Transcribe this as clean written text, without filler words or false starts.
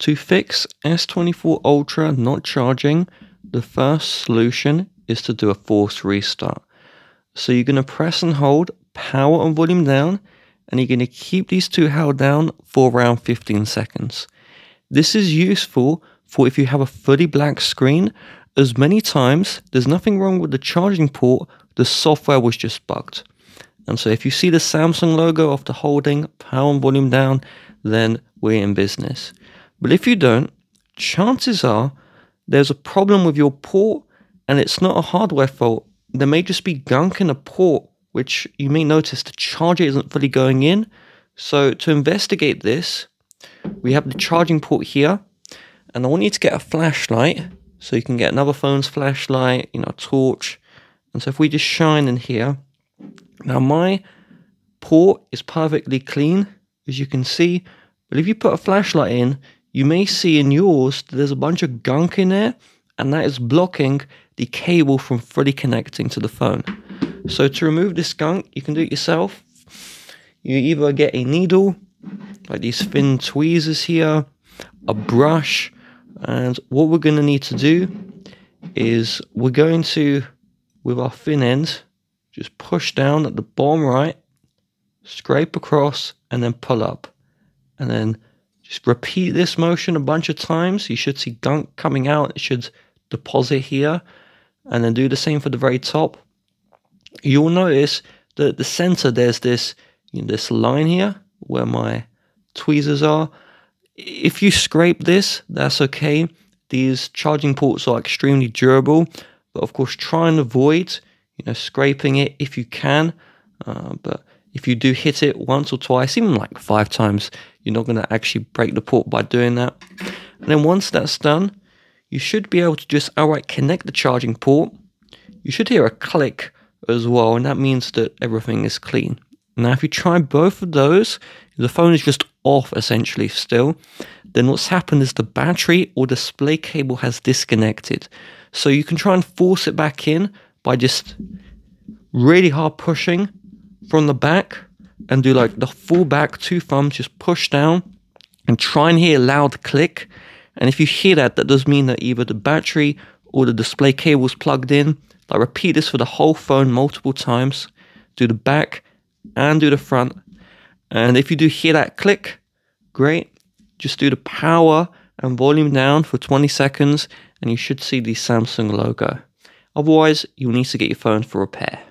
To fix S24 Ultra not charging, the first solution is to do a forced restart. So you're going to press and hold power and volume down, and you're going to keep these two held down for around 15 seconds. This is useful for if you have a fully black screen, as many times there's nothing wrong with the charging port, the software was just bugged. And so if you see the Samsung logo after holding power and volume down, then we're in business. But if you don't, chances are there's a problem with your port, and it's not a hardware fault. There may just be gunk in a port, which you may notice the charger isn't fully going in. So to investigate this, we have the charging port here, and I want you to get a flashlight. So you can get another phone's flashlight, a torch. And so if we just shine in here, now my port is perfectly clean, as you can see. But if you put a flashlight in, you may see in yours that there's a bunch of gunk in there, and that is blocking the cable from fully connecting to the phone. So to remove this gunk, you can do it yourself. You either get a needle, like these thin tweezers here, a brush, and what we're going to need to do is we're going to, with our thin end, just push down at the bottom right, scrape across, and then pull up. And then just repeat this motion a bunch of times. You should see gunk coming out. It should deposit here. And then do the same for the very top. You'll notice that at the center there's this, this line here where my tweezers are. If you scrape this, that's okay. These charging ports are extremely durable. But of course, try and avoid scraping it if you can. But if you do hit it once or twice, even like 5 times, you're not going to actually break the port by doing that. And then once that's done, you should be able to just outright connect the charging port. You should hear a click as well, and that means that everything is clean. Now, if you try both of those, the phone is just off essentially still, then what's happened is the battery or display cable has disconnected. So you can try and force it back in by just really hard pushing from the back, and do like the full back 2 thumbs, just push down and try and hear a loud click. And if you hear that, that does mean that either the battery or the display cable is plugged in. Like, repeat this for the whole phone multiple times. Do the back and do the front. And if you do hear that click, great. Just do the power and volume down for 20 seconds and you should see the Samsung logo. Otherwise, you'll need to get your phone for repair.